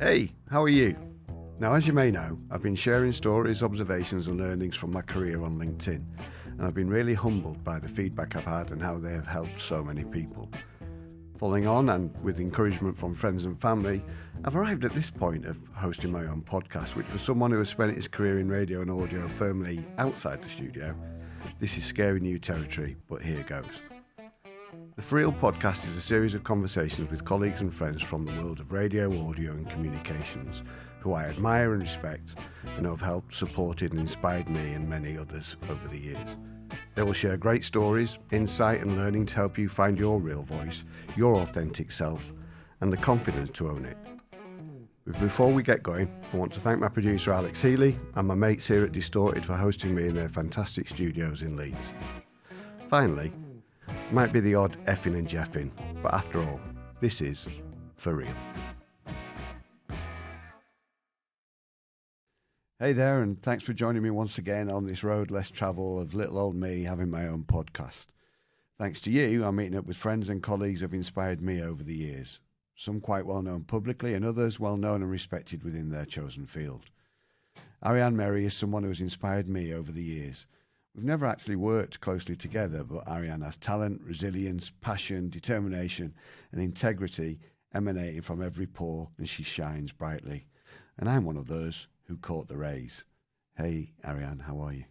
Hey, how are you? Now, as you may know, I've been sharing stories, observations and learnings from my career on LinkedIn, and I've been really humbled by the feedback I've had and how they have helped so many people. Following on, and with encouragement from friends and family, I've arrived at this point of hosting my own podcast, which for someone who has spent his career in radio and audio firmly outside the studio, this is scary new territory, but here goes. The For Real podcast is a series of conversations with colleagues and friends from the world of radio, audio and communications, who I admire and respect and who have helped, supported and inspired me and many others over the years. They will share great stories, insight and learning to help you find your real voice, your authentic self and the confidence to own it. But before we get going, I want to thank my producer Alex Healy and my mates here at Distorted for hosting me in their fantastic studios in Leeds. Finally, might be the odd effing and jeffing, but after all, this is For Real. Hey there, and thanks for joining me once again on this road less travel of little old me having my own podcast. Thanks to you, I'm meeting up with friends and colleagues who have inspired me over the years, some quite well known publicly and others well known and respected within their chosen field. Arianne Merry is someone who has inspired me over the years. We've never actually worked closely together, but Arianne has talent, resilience, passion, determination and integrity emanating from every pore, and she shines brightly. And I'm one of those who caught the rays. Hey, Arianne, how are you?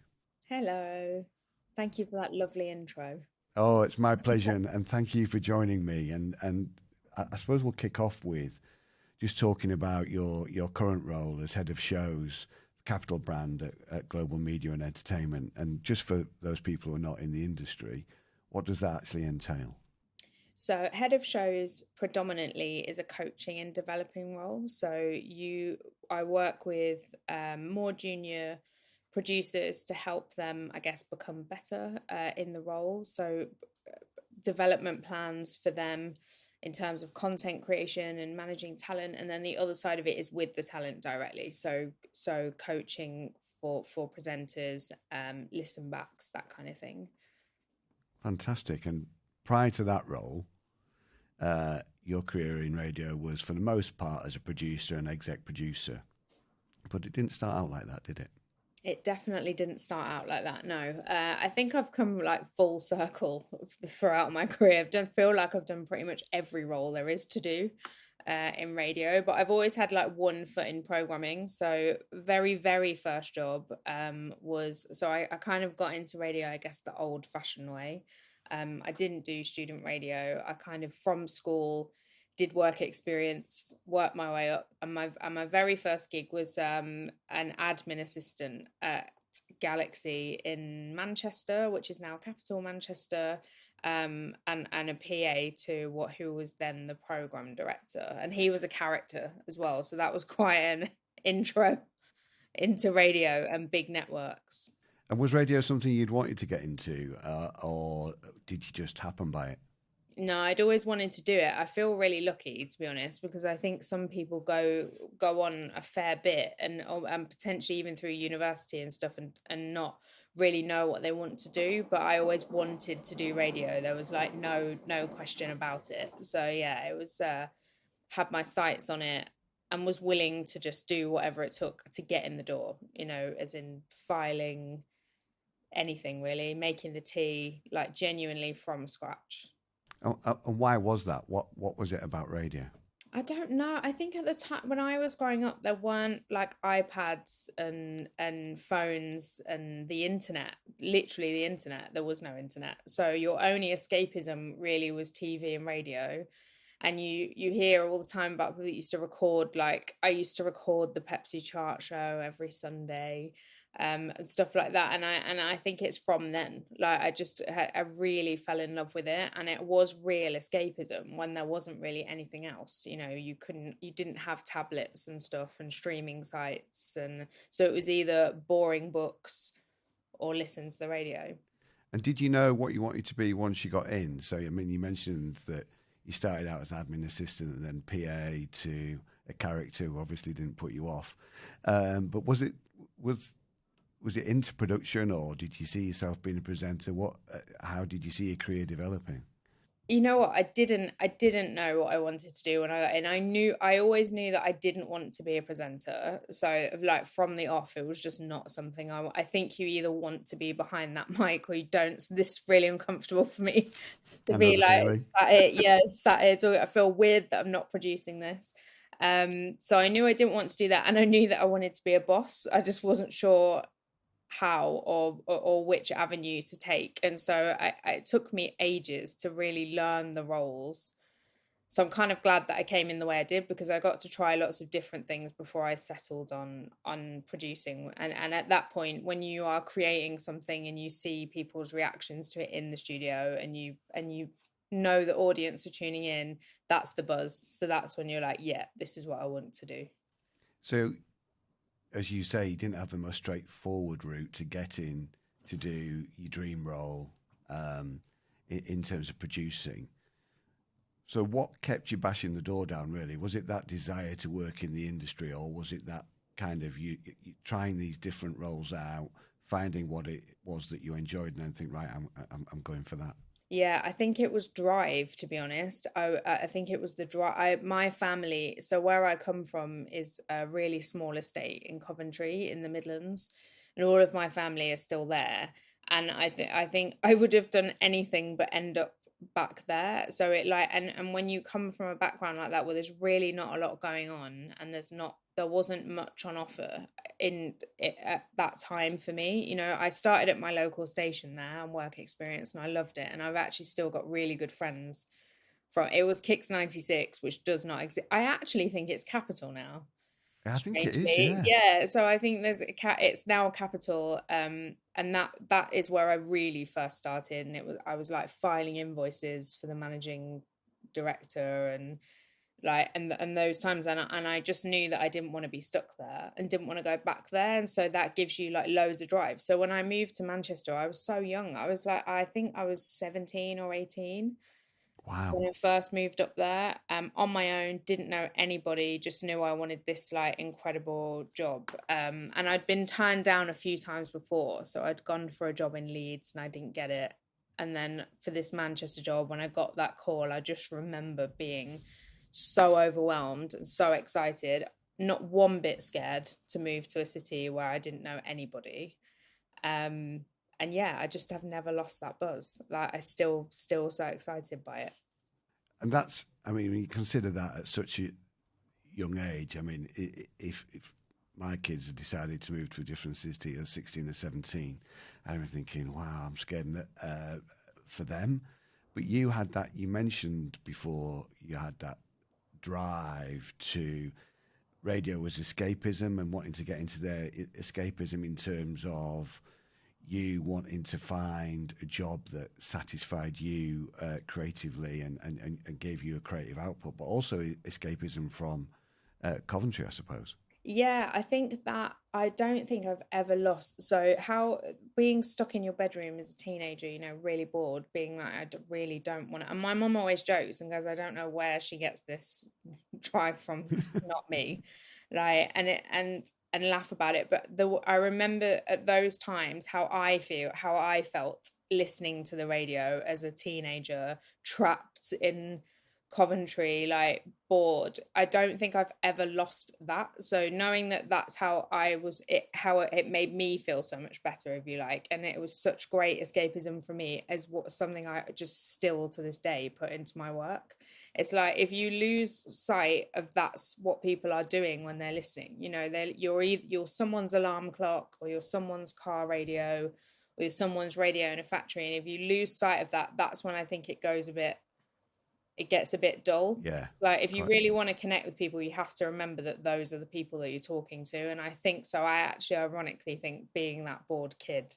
Hello. Thank you for that lovely intro. Oh, it's my pleasure, and thank you for joining me. And I suppose we'll kick off with just talking about your current role as head of shows, Capital Brand at Global Media and Entertainment. And just for those people who are not in the industry, what does that actually entail? So, head of shows predominantly is a coaching and developing role. So, I work with more junior producers to help them, I guess, become better in the role. So, development plans for them in terms of content creation and managing talent, and then the other side of it is with the talent directly. So coaching for presenters, listen backs, that kind of thing. Fantastic. And prior to that role, your career in radio was for the most part as a producer and exec producer. But it didn't start out like that, did it? It definitely didn't start out like that. No, I think I've come like full circle throughout my career. Feel like I've done pretty much every role there is to do in radio, but I've always had like one foot in programming. So very first job I kind of got into radio, I guess, the old fashioned way. I didn't do student radio. I kind of from school did work experience, worked my way up, and my very first gig was an admin assistant at Galaxy in Manchester, which is now Capital Manchester, and a PA to who was then the program director, and he was a character as well. So that was quite an intro into radio and big networks. And was radio something you'd wanted to get into, or did you just happen by it? No, I'd always wanted to do it. I feel really lucky, to be honest, because I think some people go on a fair bit and potentially even through university and stuff and not really know what they want to do. But I always wanted to do radio. There was like no question about it. So yeah, it was had my sights on it and was willing to just do whatever it took to get in the door. You know, as in filing anything really, making the tea, like genuinely from scratch. And why was that? What was it about radio? I don't know. I think at the time when I was growing up, there weren't like iPads and phones and the internet. Literally, the internet. There was no internet, so your only escapism really was TV and radio. And you hear all the time about people that used to record. Like I used to record the Pepsi chart show every Sunday, and stuff like that. And I think it's from then. Like I really fell in love with it, and it was real escapism when there wasn't really anything else. You know, you didn't have tablets and stuff and streaming sites, and so it was either boring books or listen to the radio. And did you know what you wanted to be once you got in? So, I mean, you mentioned that you started out as admin assistant and then PA to a character who obviously didn't put you off. But was it into production, or did you see yourself being a presenter? How did you see your career developing? You know what? I didn't know what I wanted to do, I always knew that I didn't want to be a presenter. So like from the off, it was just not something I think you either want to be behind that mic or you don't. So this is really uncomfortable for me to I know be the like feeling. sat here I feel weird that I'm not producing this. So I knew I didn't want to do that, and I knew that I wanted to be a boss. I just wasn't sure how or which avenue to take. And so it took me ages to really learn the roles. So I'm kind of glad that I came in the way I did, because I got to try lots of different things before I settled on producing. And at that point, when you are creating something and you see people's reactions to it in the studio, and you know the audience are tuning in, that's the buzz. So that's when you're like, yeah, this is what I want to do. So, as you say, you didn't have the most straightforward route to get in to do your dream role in terms of producing. So, what kept you bashing the door down, really? Was it that desire to work in the industry, or was it that kind of you trying these different roles out, finding what it was that you enjoyed, and then think, right, I'm going for that? Yeah, I think it was drive, to be honest. I think it was the drive. My family, so where I come from is a really small estate in Coventry in the Midlands, and all of my family is still there. And I think I would have done anything but end up back there. So it like and when you come from a background like that where there's really not a lot going on, and there wasn't much on offer at that time for me. I started at my local station there and work experience, and I loved it. And I've actually still got really good friends from it. Was Kicks 96, which does not exist. I actually think it's Capital now, I think it is, strangely. yeah. Yeah, so I think it's now a Capital, and that is where I really first started. And I was like filing invoices for the managing director, and those times, and I just knew that I didn't want to be stuck there and didn't want to go back there. And so that gives you like loads of drive. So when I moved to Manchester, I was so young. I was like, I think I was 17 or 18 Wow. when I first moved up there, on my own, didn't know anybody, just knew I wanted this like incredible job. And I'd been turned down a few times before. So I'd gone for a job in Leeds and I didn't get it. And then for this Manchester job, when I got that call, I just remember being so overwhelmed and so excited, not one bit scared to move to a city where I didn't know anybody. Um, and yeah, I just have never lost that buzz. Like I still so excited by it. And that's, I mean, when you consider that at such a young age, I mean, if my kids had decided to move to a different city at 16 or 17, I'm thinking, wow, I'm scared for them. But you had that, you mentioned before, you had that drive to radio was escapism and wanting to get into their escapism in terms of you wanting to find a job that satisfied you creatively and gave you a creative output, but also escapism from Coventry, I suppose. Yeah, I think that I don't think I've ever lost. So, how being stuck in your bedroom as a teenager, really bored, being like, really don't want to. And my mum always jokes and goes, I don't know where she gets this drive from, 'cause it's not me. Like, and laugh about it. But I remember at those times how I felt listening to the radio as a teenager, trapped in Coventry, like bored. I don't think I've ever lost that. So knowing that that's how I was, how it made me feel so much better, if you like, and it was such great escapism for me, as something I just still to this day put into my work. It's like if you lose sight of that's what people are doing when they're listening, you're someone's alarm clock, or you're someone's car radio, or you're someone's radio in a factory. And if you lose sight of that, that's when I think it gets a bit dull. Yeah, It's like if you quite. really want to connect with people, you have to remember that those are the people that you're talking to. And I think so. I actually ironically think being that bored kid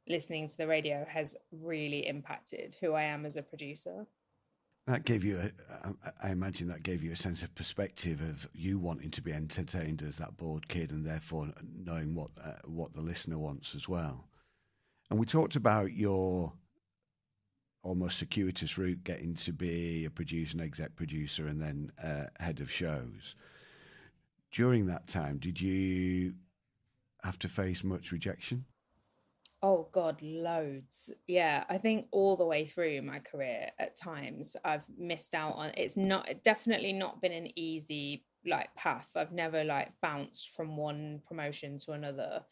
listening to the radio has really impacted who I am as a producer. That gave you, I imagine that gave you a sense of perspective of you wanting to be entertained as that bored kid, and therefore knowing what the listener wants as well. And we talked about your almost circuitous route getting to be a producer, an exec producer, and then head of shows. During that time, did you have to face much rejection? Oh God, loads. Yeah, I think all the way through my career at times I've missed out on it's not definitely not been an easy like path. I've never like bounced from one promotion to another.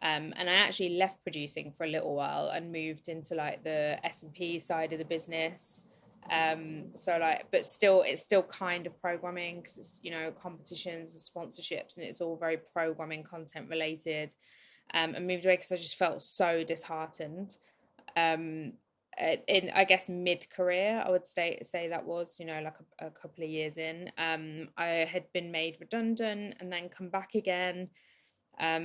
And I actually left producing for a little while and moved into like the S&P side of the business. So like, but still, it's still kind of programming because it's, you know, competitions and sponsorships, and it's all very programming content related. And moved away because I just felt so disheartened. Um, in I guess mid career, I would say that was, you know, like a couple of years in. I had been made redundant and then come back again.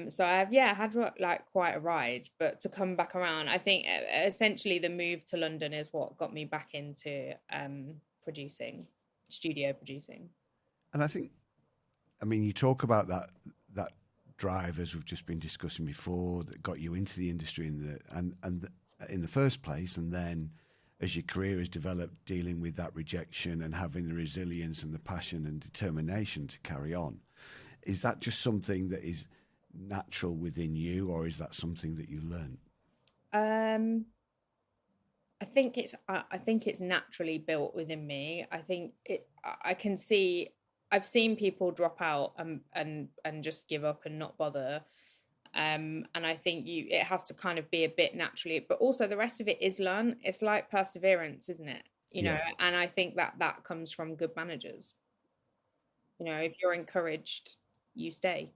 So I've had like quite a ride, but to come back around, I think essentially the move to London is what got me back into producing, studio producing. And I think, I mean, you talk about that drive as we've just been discussing before that got you into the industry in the first place, and then as your career has developed, dealing with that rejection and having the resilience and the passion and determination to carry on. Is that just something that is natural within you, or is that something that you learn? Um, I think it's naturally built within me. I think I can see I've seen people drop out and just give up and not bother. And I think it has to kind of be a bit naturally, but also the rest of it is learn. It's like perseverance, isn't it? You know, Yeah. and I think that comes from good managers. You know, if you're encouraged, you stay.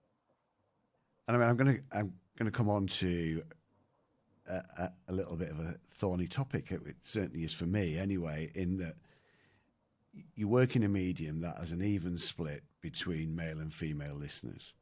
And I mean, I'm gonna come on to a little bit of a thorny topic. It certainly is for me, anyway. In that you work in a medium that has an even split between male and female listeners.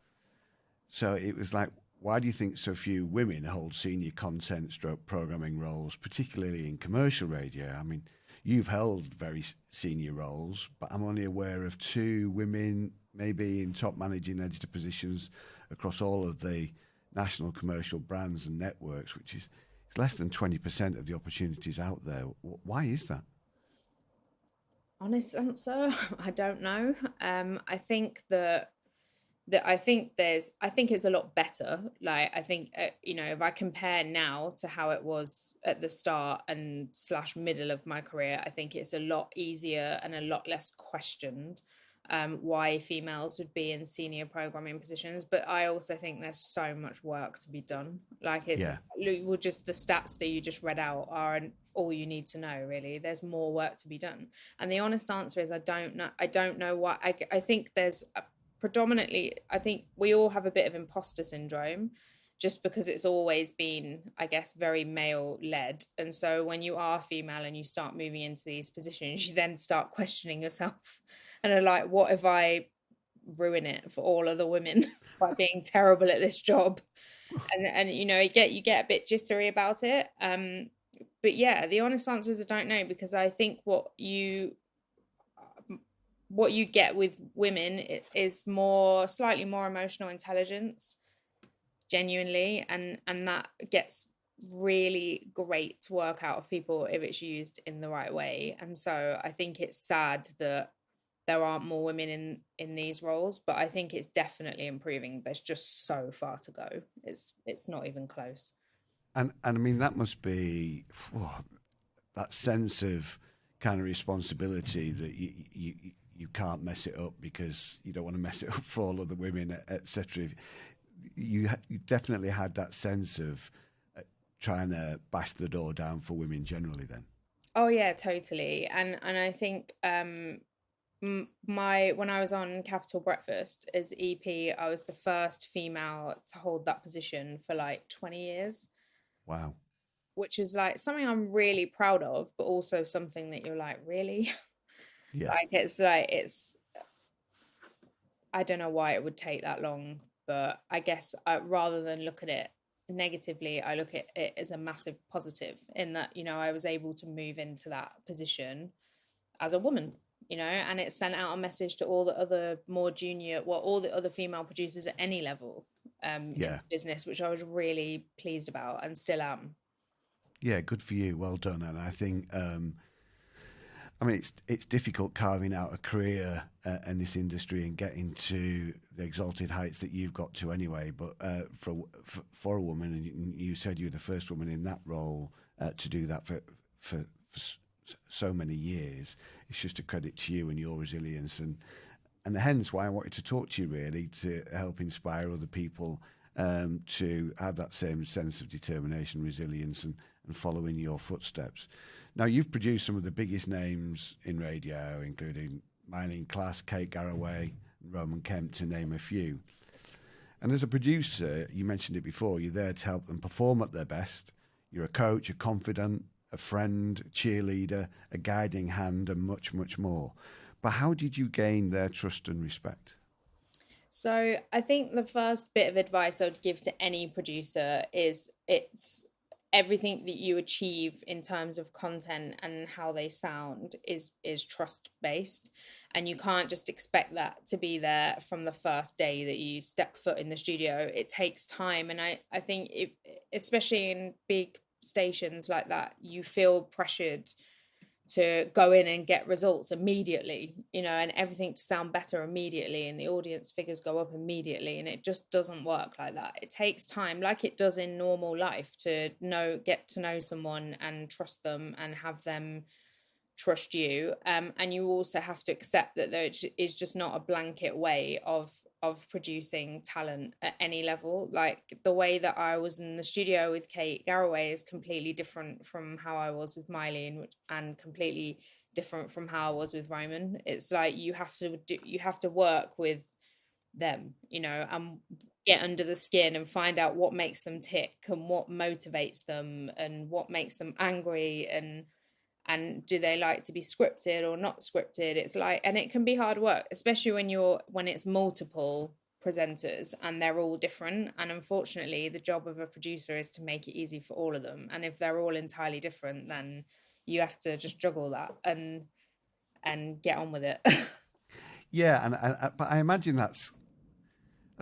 So it was like, why do you think so few women hold senior content stroke programming roles, particularly in commercial radio? I mean, you've held very senior roles, but I'm only aware of two women, maybe in top managing editor positions across all of the national commercial brands and networks, which is it's less than 20% of the opportunities out there. Why is that? Honest answer, I don't know. I think I think it's a lot better. Like I think you know, if I compare now to how it was at the start and slash middle of my career, I think it's a lot easier and a lot less questioned why females would be in senior programming positions. But I also think there's so much work to be done. Like it's Yeah. well, just the stats that you just read out are all you need to know. Really, there's more work to be done. And the honest answer is I don't know. I don't know what I think there's predominantly I think we all have a bit of imposter syndrome just because it's always been, I guess, very male led. And so when you are female and you start moving into these positions, you then start questioning yourself and are like, what if I ruin it for all other women by being terrible at this job? And you know, you get a bit jittery about it. But yeah, the honest answer is I don't know, because I think what you get with women is more slightly more emotional intelligence, genuinely, and that gets really great work out of people if it's used in the right way. And so I think it's sad that there aren't more women in these roles, but I think it's definitely improving. There's just so far to go. It's not even close. And I mean, that must be that sense of kind of responsibility that you can't mess it up because you don't want to mess it up for all of the women, etc. You definitely had that sense of trying to bash the door down for women generally. Then, Oh yeah, totally. And I think my when I was on Capital Breakfast as EP, I was the first female to hold that position for like 20 years, wow, which is like something I'm really proud of, but also something that you're like, really? yeah, Like it's I don't know why it would take that long, but I guess rather than look at it negatively, I look at it as a massive positive in that, you know, I was able to move into that position as a woman, you know, and it sent out a message to all the other more junior, well, all the other female producers at any level in yeah, the business, which I was really pleased about and still am. yeah. Good for you. Well done. And I think I mean, it's difficult carving out a career in this industry and getting to the exalted heights that you've got to anyway. But for a woman, and you said you were the first woman in that role to do that for so many years. It's just a credit to you and your resilience, and hence why I wanted to talk to you, really, to help inspire other people to have that same sense of determination, resilience, and follow in your footsteps. Now, you've produced some of the biggest names in radio, including Mylene Class, Kate Garraway, Roman Kemp, to name a few. And as a producer, you mentioned it before, you're there to help them perform at their best. You're a coach, a confidant, a friend, cheerleader, a guiding hand, and much, much more. But how did you gain their trust and respect? So I think the first bit of advice I would give to any producer is it's everything that you achieve in terms of content and how they sound is trust based, and you can't just expect that to be there from the first day that you step foot in the studio. It takes time, and I think if, especially in big stations like that, you feel pressured to go in and get results immediately, and everything to sound better immediately, and the audience figures go up immediately, and it just doesn't work like that. It takes time, like it does in normal life, to get to know someone and trust them and have them trust you. And you also have to accept that there is just not a blanket way of producing talent at any level. Like the way that I was in the studio with Kate Garraway is completely different from how I was with Mylene, and completely different from how I was with Roman. It's like you have to work with them, and get under the skin and find out what makes them tick and what motivates them and what makes them angry, and do they like to be scripted or not scripted. It's like, and it can be hard work, especially when it's multiple presenters and they're all different, and unfortunately the job of a producer is to make it easy for all of them, and if they're all entirely different, then you have to just juggle that and get on with it. Yeah, but I imagine that's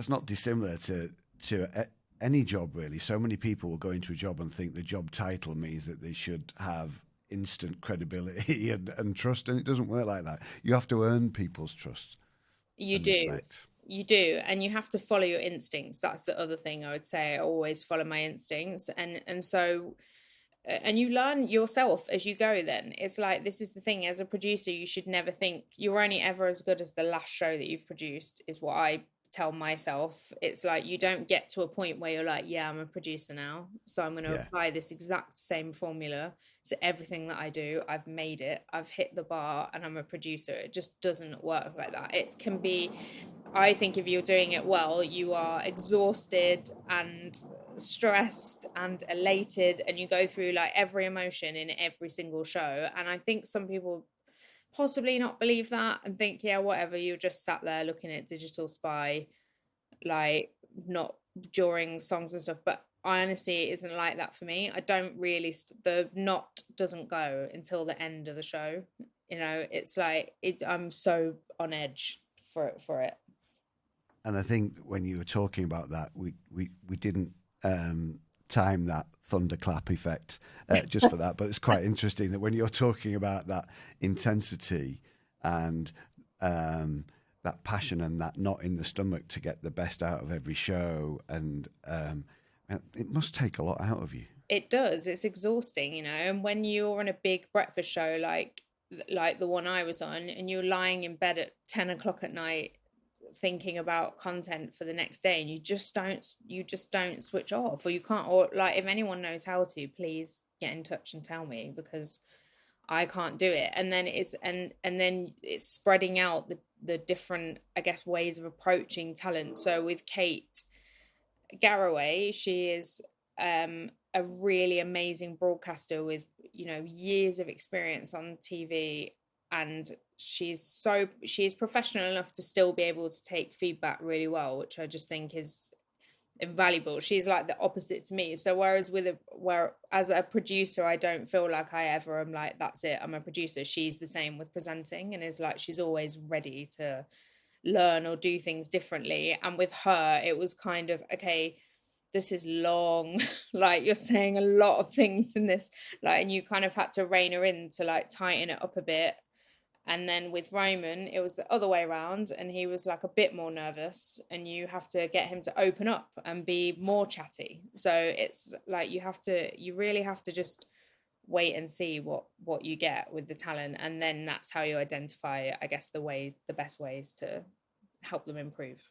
not dissimilar to any job, really. So many people will go into a job and think the job title means that they should have instant credibility and trust, and it doesn't work like that. You have to earn people's trust You and do. respect. You do, and you have to follow your instincts. That's the other thing I would say. I always follow my instincts, and you learn yourself as you go. Then it's like, this is the thing, as a producer, you should never think you're only ever as good as the last show that you've produced, is what I tell myself. It's like, you don't get to a point where you're like, yeah, I'm a producer now, so I'm going to Yeah. apply this exact same formula to everything that I do. I've made it, I've hit the bar, and I'm a producer. It just doesn't work like that. It can be, I think, if you're doing it well, you are exhausted and stressed and elated, and you go through like every emotion in every single show. And I think some people possibly not believe that and think, yeah, whatever, you just sat there looking at Digital Spy, like, not during songs and stuff. But honestly, it isn't like that for me. I don't really, the knot doesn't go until the end of the show. It's like, I'm so on edge for it. And I think when you were talking about that, we didn't time that thunderclap effect just for that. But it's quite interesting that when you're talking about that intensity and that passion and that knot in the stomach to get the best out of every show, and it must take a lot out of you. It does. It's exhausting. And when you're on a big breakfast show like the one I was on, and you're lying in bed at 10 o'clock at night thinking about content for the next day, and you just don't switch off, or you can't, or like, if anyone knows how to, please get in touch and tell me, because I can't do it. And then it's spreading out the different, I guess, ways of approaching talent. So with Kate Garraway, she is a really amazing broadcaster with years of experience on TV, and she's professional enough to still be able to take feedback really well, which I just think is invaluable. She's like the opposite to me. So whereas as a producer, I don't feel like I ever am like, that's it, I'm a producer. She's the same with presenting, and is like, she's always ready to learn or do things differently. And with her, it was kind of, okay, this is long. Like, you're saying a lot of things in this, like, and you kind of had to rein her in to like tighten it up a bit. And then with Roman, it was the other way around, and he was like a bit more nervous, and you have to get him to open up and be more chatty. So it's like you really have to just wait and see what you get with the talent, and then that's how you identify, I guess, the best ways to help them improve.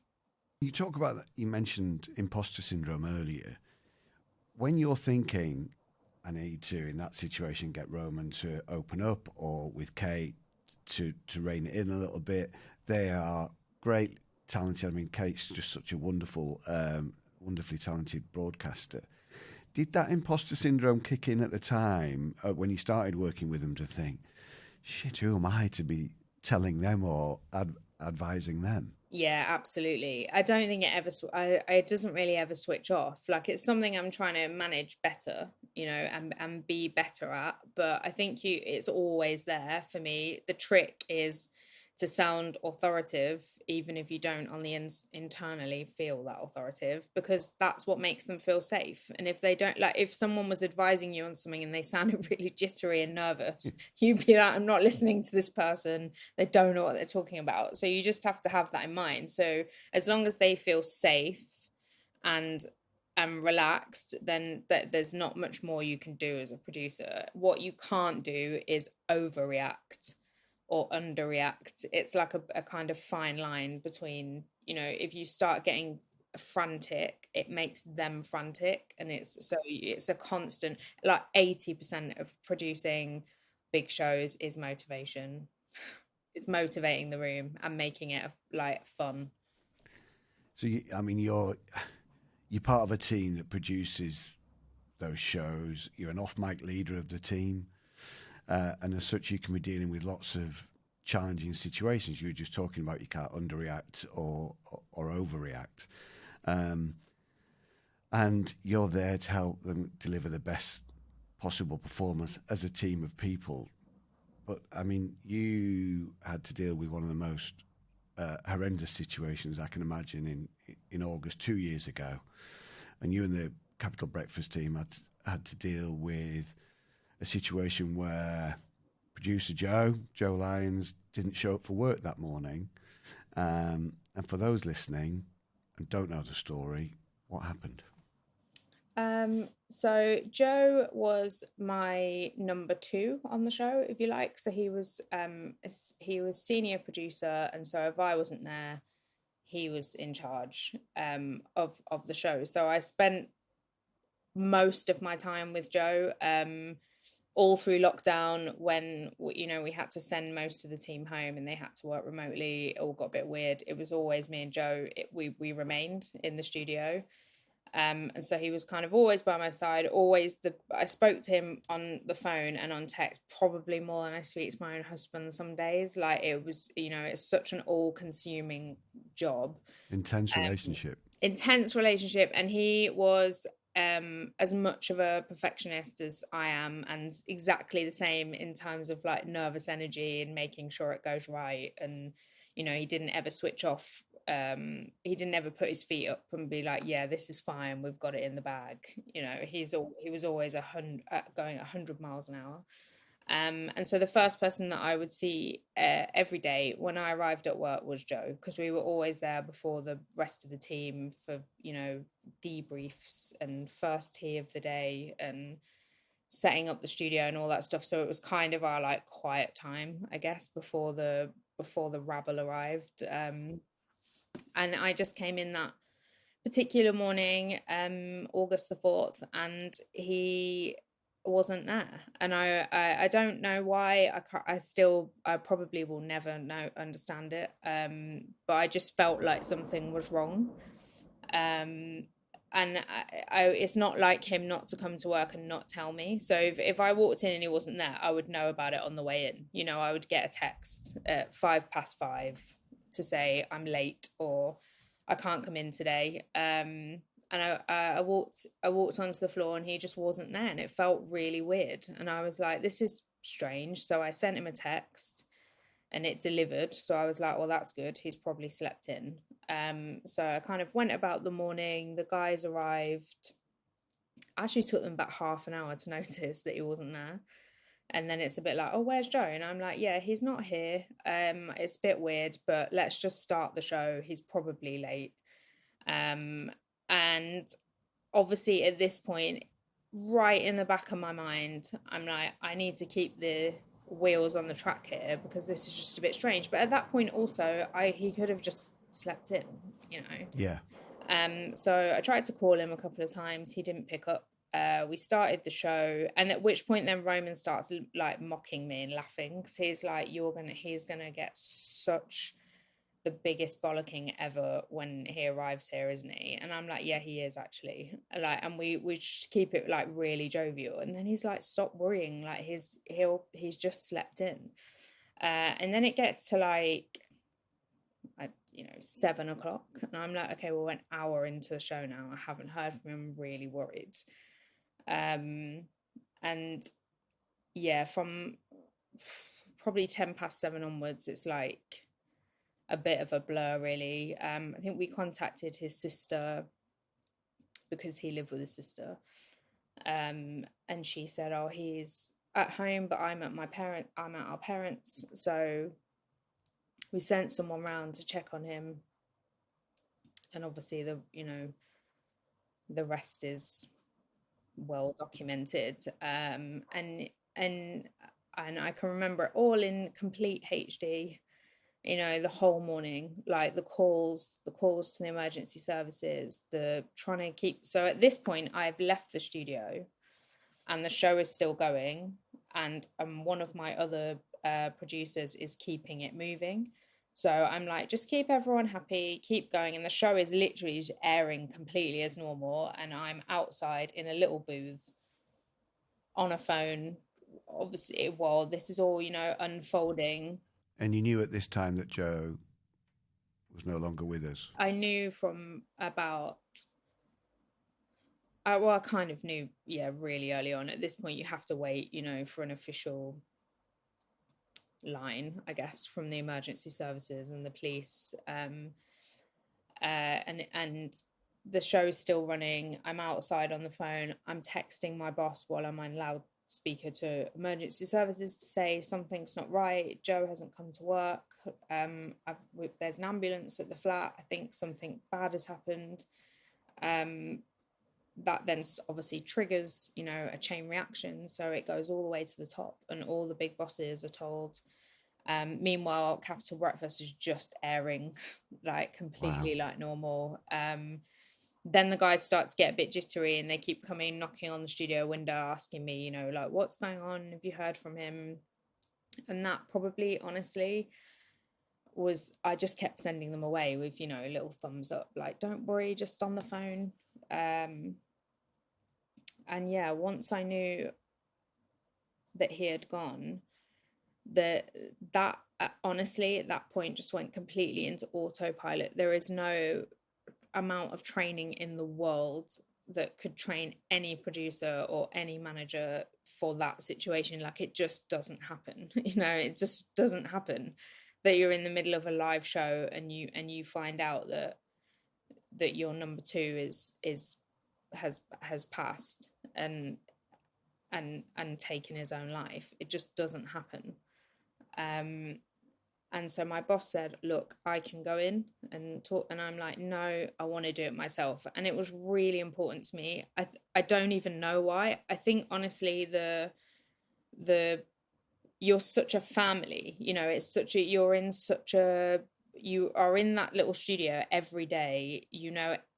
You talk about that. You mentioned imposter syndrome earlier. When you're thinking, I need to, in that situation, get Roman to open up, or with Kate to rein it in a little bit. They are great, talented. I mean, Kate's just such a wonderfully talented broadcaster. Did that imposter syndrome kick in at the time when you started working with them to think, shit, who am I to be telling them or advising them? Yeah, absolutely. I don't think it doesn't really ever switch off. Like, it's something I'm trying to manage better, and be better at. But I think it's always there for me. The trick is to sound authoritative, even if you don't on the internally feel that authoritative, because that's what makes them feel safe. And if they don't, like, if someone was advising you on something and they sounded really jittery and nervous, you'd be like, I'm not listening to this person. They don't know what they're talking about. So you just have to have that in mind. So as long as they feel safe and relaxed, then there's not much more you can do as a producer. What you can't do is overreact or underreact. It's like a kind of fine line between, if you start getting frantic, it makes them frantic. And it's a constant, like 80% of producing big shows is motivation. It's motivating the room and making it like fun. So, I mean, you're part of a team that produces those shows. You're an off-mic leader of the team. And as such, you can be dealing with lots of challenging situations. You were just talking about you can't underreact or overreact, and you're there to help them deliver the best possible performance as a team of people. But I mean, you had to deal with one of the most horrendous situations I can imagine in August 2 years ago, and you and the Capital Breakfast team had to deal with a situation where producer Joe Lyons, didn't show up for work that morning. And for those listening and don't know the story, what happened? So Joe was my number two on the show, if you like. So he was senior producer, and so if I wasn't there, he was in charge of the show. So I spent most of my time with Joe, all through lockdown, when we had to send most of the team home and they had to work remotely. It all got a bit weird. It was always me and Joe. We remained in the studio. And so he was kind of always by my side. I spoke to him on the phone and on text probably more than I speak to my own husband some days. Like, it was, it's such an all-consuming job. Intense relationship. Intense relationship. And he was as much of a perfectionist as I am, and exactly the same in terms of like nervous energy and making sure it goes right. And he didn't ever switch off. He didn't ever put his feet up and be like, yeah, this is fine, we've got it in the bag. He was always going 100 miles an hour. And so the first person that I would see every day when I arrived at work was Joe, because we were always there before the rest of the team for, debriefs and first tea of the day and setting up the studio and all that stuff. So it was kind of our like quiet time, I guess, before the rabble arrived. And I just came in that particular morning, August the 4th, and he wasn't there. And I don't know why. I probably will never understand it. But I just felt like something was wrong. And it's not like him not to come to work and not tell me. So if I walked in and he wasn't there, I would know about it on the way in. I would get a text at 5:05 to say I'm late or I can't come in today. And I walked onto the floor and he just wasn't there, and it felt really weird. And I was like, this is strange. So I sent him a text, and it delivered. So I was like, well, that's good. He's probably slept in. So I kind of went about the morning. The guys arrived. Actually took them about half an hour to notice that he wasn't there. And then it's a bit like, oh, where's Joe? And I'm like, yeah, he's not here. It's a bit weird, but let's just start the show. He's probably late. And obviously at this point, right in the back of my mind, I'm like, I need to keep the wheels on the track here because this is just a bit strange. But at that point also, he could have just slept in, you know. Yeah. So I tried to call him a couple of times. He didn't pick up. We started the show, and at which point then Roman starts like mocking me and laughing because he's like, he's gonna get such the biggest bollocking ever when he arrives here, isn't he? And I'm like, yeah, he is actually. Like, and we just keep it like really jovial. And then he's like, stop worrying, like he's just slept in. And then it gets to like 7 o'clock, and I'm like, okay, well, we're an hour into the show now. I haven't heard from him. I'm really worried. And yeah, from probably 7:10 onwards, it's like a bit of a blur, really. I think we contacted his sister because he lived with his sister, and she said, oh, he's at home, but I'm at our parents. So we sent someone round to check on him, and obviously the rest is well documented. And I can remember it all in complete HD, the whole morning, like the calls to the emergency services, the trying to keep. So at this point I've left the studio and the show is still going, and one of my other producers is keeping it moving. So I'm like, just keep everyone happy, keep going. And the show is literally just airing completely as normal. And I'm outside in a little booth on a phone, obviously, while this is all, unfolding. And you knew at this time that Joe was no longer with us? I knew from about, I kind of knew, yeah, really early on. At this point, you have to wait, for an official line, I guess, from the emergency services and the police. And the show is still running. I'm outside on the phone. I'm texting my boss while I'm on loudspeaker to emergency services to say something's not right. Joe hasn't come to work. There's an ambulance at the flat. I think something bad has happened. That then obviously triggers, a chain reaction. So it goes all the way to the top, and all the big bosses are told. Meanwhile, Capital Breakfast is just airing like completely like normal. Then the guys start to get a bit jittery, and they keep coming, knocking on the studio window, asking me, like, what's going on? Have you heard from him? And that probably, honestly, I just kept sending them away with, little thumbs up, like, don't worry, just on the phone. And yeah, once I knew that he had gone, that honestly at that point just went completely into autopilot. There is no amount of training in the world that could train any producer or any manager for that situation. Like, it just doesn't happen. It just doesn't happen that you're in the middle of a live show and you find out that your number two has passed and taken his own life. It just doesn't happen. And so my boss said, look, I can go in and talk. And I'm like, no, I want to do it myself. And it was really important to me. I don't even know why. I think honestly, you're such a family, you are in that little studio every day,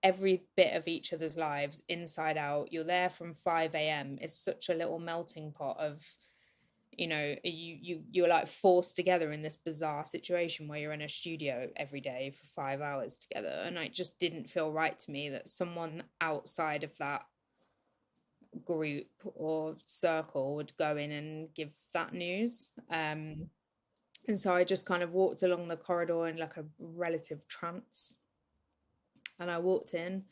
every bit of each other's lives inside out. You're there from 5 a.m. It's such a little melting pot of, you're like forced together in this bizarre situation where you're in a studio every day for 5 hours together. And it just didn't feel right to me that someone outside of that group or circle would go in and give that news. And so I just kind of walked along the corridor in like a relative trance. And I walked in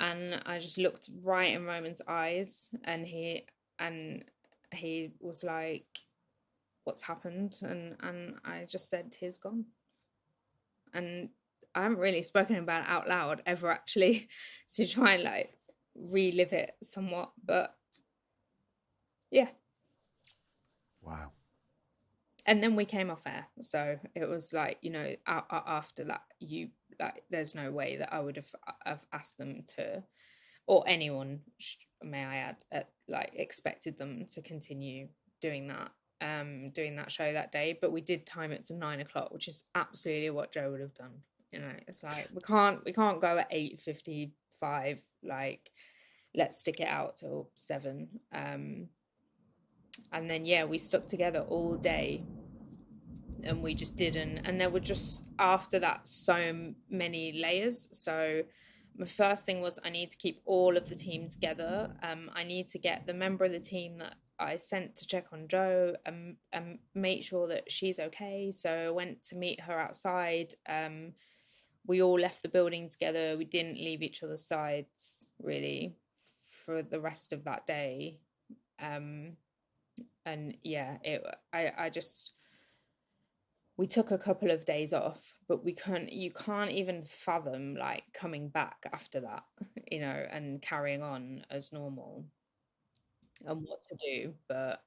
and I just looked right in Roman's eyes, and he was like, what's happened, and I just said, he's gone. And I haven't really spoken about it out loud ever, actually, to try and like relive it somewhat, but yeah. Wow. And then we came off air, so it was like, you know, after that, you like, there's no way that I would have asked them to, or anyone, may I add, like expected them to continue doing that show that day. But we did time it to 9 o'clock, which is absolutely what Joe would have done. You know, it's like we can't go at 8:55. Like, let's stick it out till 7. And then yeah, we stuck together all day, and we just didn't. And there were just, after that, so many layers. So my first thing was, I need to keep all of the team together. I need to get the member of the team that I sent to check on Joe and make sure that she's okay. So I went to meet her outside. We all left the building together. We didn't leave each other's sides really for the rest of that day. And yeah, I just, we took a couple of days off, but you can't even fathom like coming back after that, you know, and carrying on as normal and what to do. But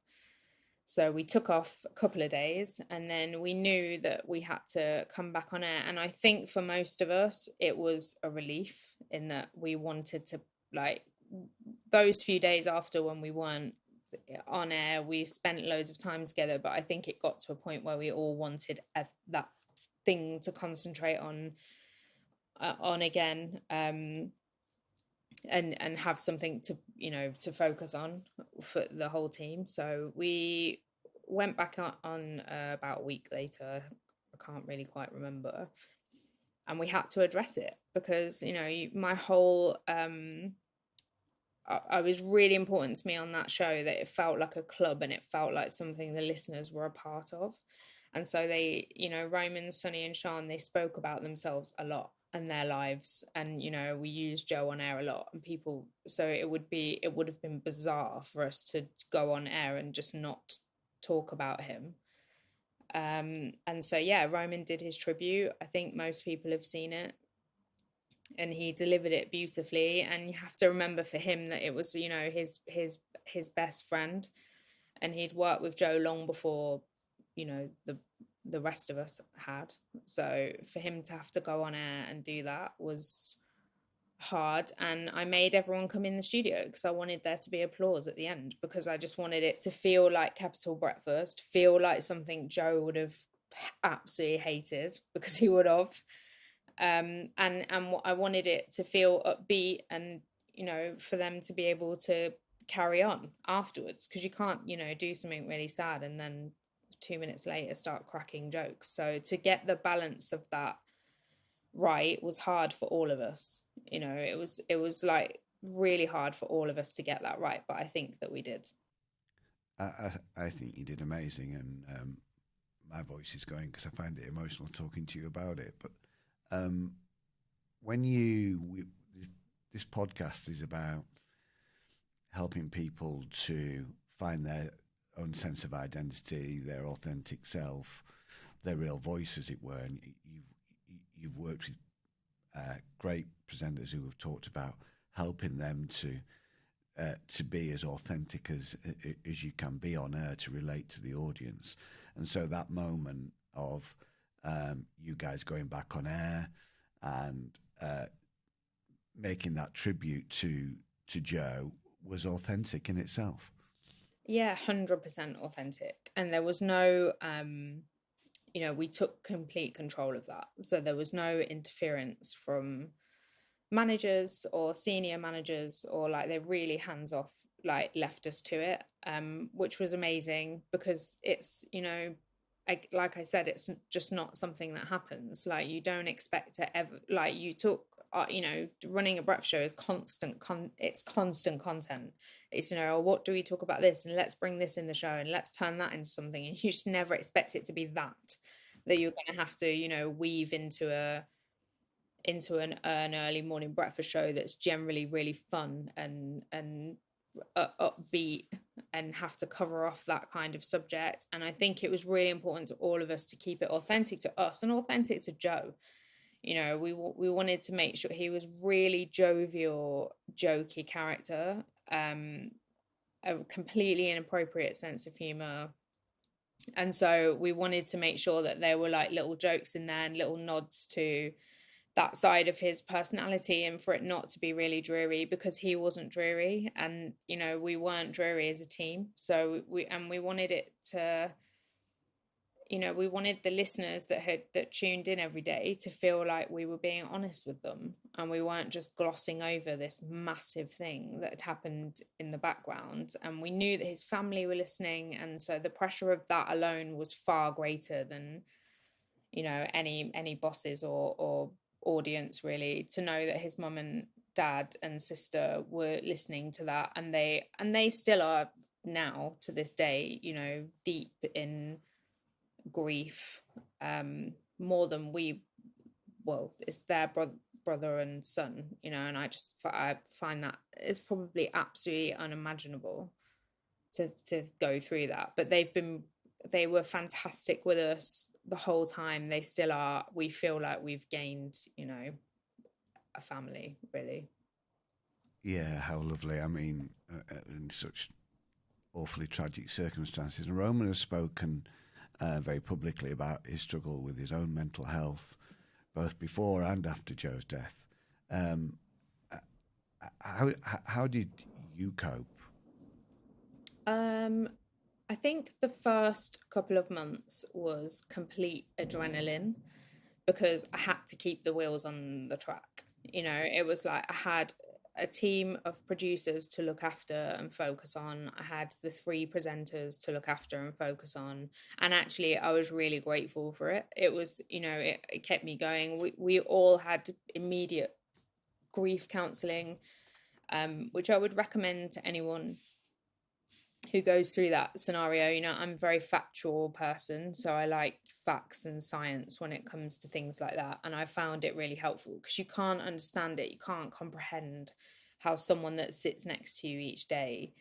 so we took off a couple of days, and then we knew that we had to come back on air. And I think for most of us, it was a relief in that we wanted to, like, those few days after when we weren't on air, we spent loads of time together, but I think it got to a point where we all wanted that thing to concentrate on again, and have something to, you know, to focus on for the whole team. So we went back on about a week later. I can't really quite remember, and we had to address it because, you know, my whole I was really important to me on that show that it felt like a club and it felt like something the listeners were a part of. And so they, you know, Roman, Sonny and Sean, they spoke about themselves a lot and their lives. And, you know, we used Joe on air a lot, and people, so it would have been bizarre for us to go on air and just not talk about him. And so, yeah, Roman did his tribute. I think most people have seen it, and he delivered it beautifully. And you have to remember for him that it was, you know, his best friend, and he'd worked with Joe long before, you know, the rest of us had. So for him to have to go on air and do that was hard. And I made everyone come in the studio because I wanted there to be applause at the end, because I just wanted it to feel like Capital Breakfast, feel like something Joe would have absolutely hated, because he would have. And I wanted it to feel upbeat, and, you know, for them to be able to carry on afterwards, because you can't, you know, do something really sad and then 2 minutes later start cracking jokes. So to get the balance of that right was hard for all of us. You know, it was like really hard for all of us to get that right, but I think that we did. I think you did amazing, and my voice is going because I find it emotional talking to you about it. But um, when this podcast is about helping people to find their own sense of identity, their authentic self, their real voice, as it were. And you've worked with great presenters who have talked about helping them to be as authentic as you can be on air, to relate to the audience. And so that moment of you guys going back on air and making that tribute to Joe was authentic in itself. Yeah, 100% authentic. And there was no you know, we took complete control of that. So there was no interference from managers or senior managers, or like, they're really hands off, like left us to it, which was amazing, because it's, you know, like I said, it's just not something that happens. Like, you don't expect to ever, like, you took, you know, running a breakfast show is it's constant content. It's, you know, oh, what do we talk about this, and let's bring this in the show, and let's turn that into something. And you just never expect it to be that you're going to have to, you know, weave into an early morning breakfast show that's generally really fun and upbeat and have to cover off that kind of subject. And I think it was really important to all of us to keep it authentic to us and authentic to Joe. You know, we wanted to make sure he was really jovial, jokey character, a completely inappropriate sense of humor. And so we wanted to make sure that there were like little jokes in there and little nods to that side of his personality, and for it not to be really dreary, because he wasn't dreary, and you know, we weren't dreary as a team. So we wanted it to, you know, we wanted the listeners that tuned in every day to feel like we were being honest with them, and we weren't just glossing over this massive thing that had happened in the background. And we knew that his family were listening, and so the pressure of that alone was far greater than, you know, any bosses or audience, really, to know that his mum and dad and sister were listening to that, and they still are now to this day, you know, deep in grief, more than we, well, it's their brother and son, you know. And I find that it's probably absolutely unimaginable to go through that. But they were fantastic with us the whole time. They still are. We feel like we've gained, you know, a family, really. Yeah, how lovely. I mean, in such awfully tragic circumstances. And Roman has spoken very publicly about his struggle with his own mental health, both before and after Joe's death. Um, how did you cope? I think the first couple of months was complete adrenaline, because I had to keep the wheels on the track. You know, it was like I had a team of producers to look after and focus on. I had the three presenters to look after and focus on. And actually, I was really grateful for it. It was, you know, it kept me going. We all had immediate grief counselling, which I would recommend to anyone who goes through that scenario. You know, I'm a very factual person, so I like facts and science when it comes to things like that. And I found it really helpful, because you can't understand it, you can't comprehend how someone that sits next to you each day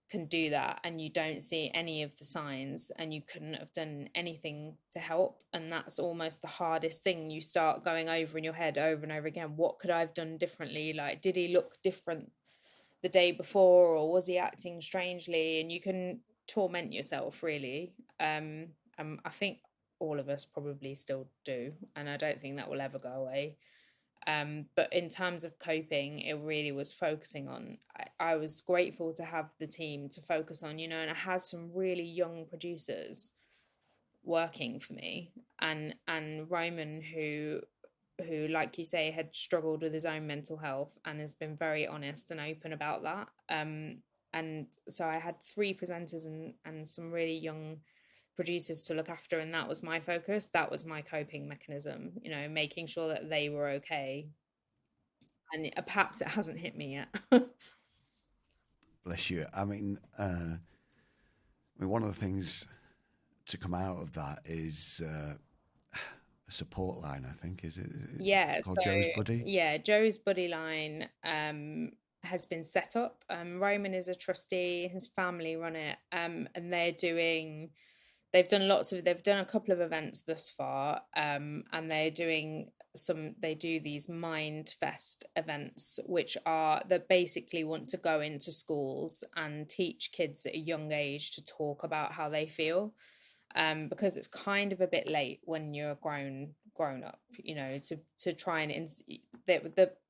can do that, and you don't see any of the signs, and you couldn't have done anything to help. And that's almost the hardest thing. You start going over in your head over and over again, what could I have done differently? Like, did he look different the day before, or was he acting strangely? And you can torment yourself, really. I think all of us probably still do, and I don't think that will ever go away. But in terms of coping, it really was focusing on, I was grateful to have the team to focus on, you know. And I had some really young producers working for me, and Roman, who, like you say, had struggled with his own mental health and has been very honest and open about that. And so I had three presenters and some really young producers to look after, and that was my focus. That was my coping mechanism, you know, making sure that they were okay. And perhaps it hasn't hit me yet. Bless you. I mean, one of the things to come out of that is a support line. I think is it Yeah, called so Joe's Buddy? yeah, Joe's buddy line has been set up. Roman is a trustee, his family run it, and they've done a couple of events thus far, and they do these Mind Fest events, which are that basically want to go into schools and teach kids at a young age to talk about how they feel, because it's kind of a bit late when you're grown up, you know, to try and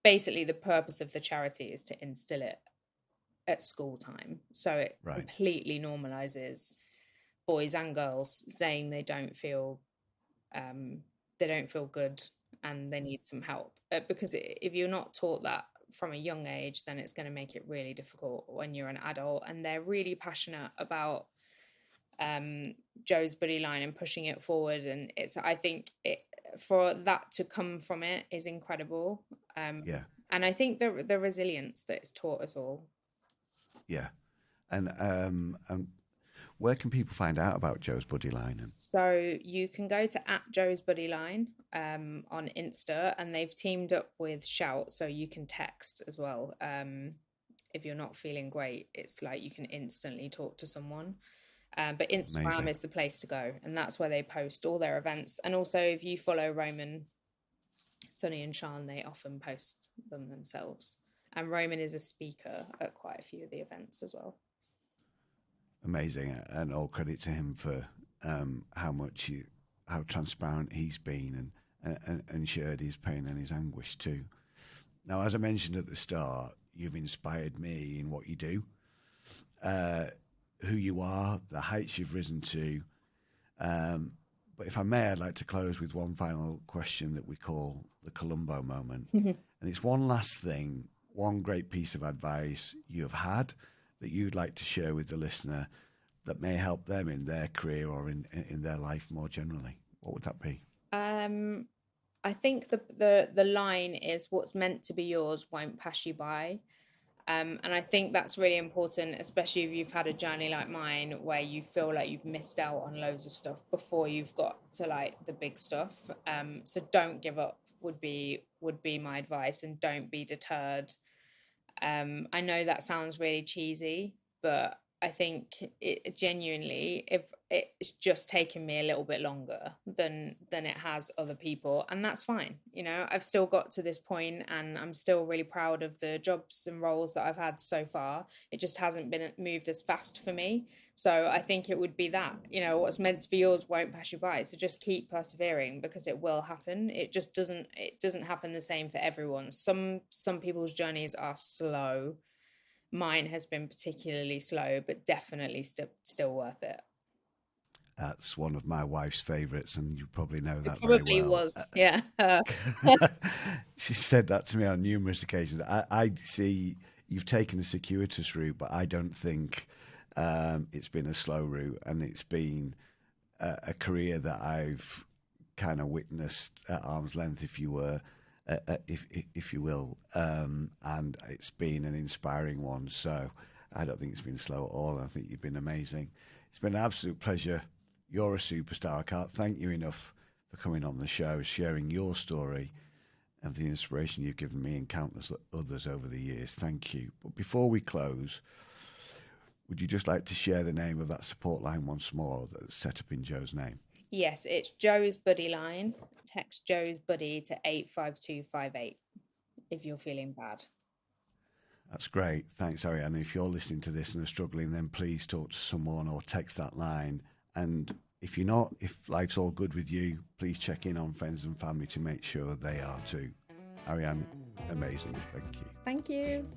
basically the purpose of the charity is to instill it at school time, so it Right. completely normalizes boys and girls saying they don't feel good and they need some help, because if you're not taught that from a young age, then it's going to make it really difficult when you're an adult. And they're really passionate about Joe's buddy line and pushing it forward, and I think for that to come from it is incredible. Yeah. And I think the resilience that it's taught us all. Yeah. And where can people find out about Joe's Buddy line? So you can go to @Joe's Buddy Line on Insta, and they've teamed up with Shout, so you can text as well. if you're not feeling great, it's like you can instantly talk to someone. But Instagram Amazing. is the place to go, and that's where they post all their events. And also, if you follow Roman, Sonny, and Sean, they often post them themselves. And Roman is a speaker at quite a few of the events as well. Amazing, and all credit to him for how transparent he's been and shared his pain and his anguish too. Now, as I mentioned at the start, you've inspired me in what you do, who you are, the heights you've risen to. But if I may, I'd like to close with one final question that we call the Colombo Moment. And it's one last thing, one great piece of advice you have had that you'd like to share with the listener that may help them in their career or in their life more generally. What would that be? I think the line is, what's meant to be yours won't pass you by. And I think that's really important, especially if you've had a journey like mine where you feel like you've missed out on loads of stuff before you've got to like the big stuff. So don't give up would be my advice, and don't be deterred. I know that sounds really cheesy, but I think it genuinely, if it's just taken me a little bit longer than it has other people, and that's fine. You know, I've still got to this point, and I'm still really proud of the jobs and roles that I've had so far. It just hasn't been moved as fast for me. So I think it would be that, you know, what's meant to be yours won't pass you by. So just keep persevering, because it will happen. It just doesn't happen the same for everyone. Some people's journeys are slow. Mine has been particularly slow, but definitely still worth it. That's one of my wife's favourites, and you probably know It that very probably well. was, yeah. She said that to me on numerous occasions. I see you've taken a circuitous route, but I don't think it's been a slow route, and it's been a career that I've kind of witnessed at arm's length, if you were, if you will, and it's been an inspiring one. So I don't think it's been slow at all. I think you've been amazing. It's been an absolute pleasure. You're a superstar. I can't thank you enough for coming on the show, sharing your story and the inspiration you've given me and countless others over the years. Thank you. But before we close, would you just like to share the name of that support line once more that's set up in Joe's name? Yes, it's Joe's Buddy line. Text Joe's Buddy to 85258 if you're feeling bad. That's great. Thanks, Arianne. If you're listening to this and are struggling, then please talk to someone or text that line. And if you're not, if life's all good with you, please check in on friends and family to make sure they are too. Arianne, amazing. Thank you. Thank you.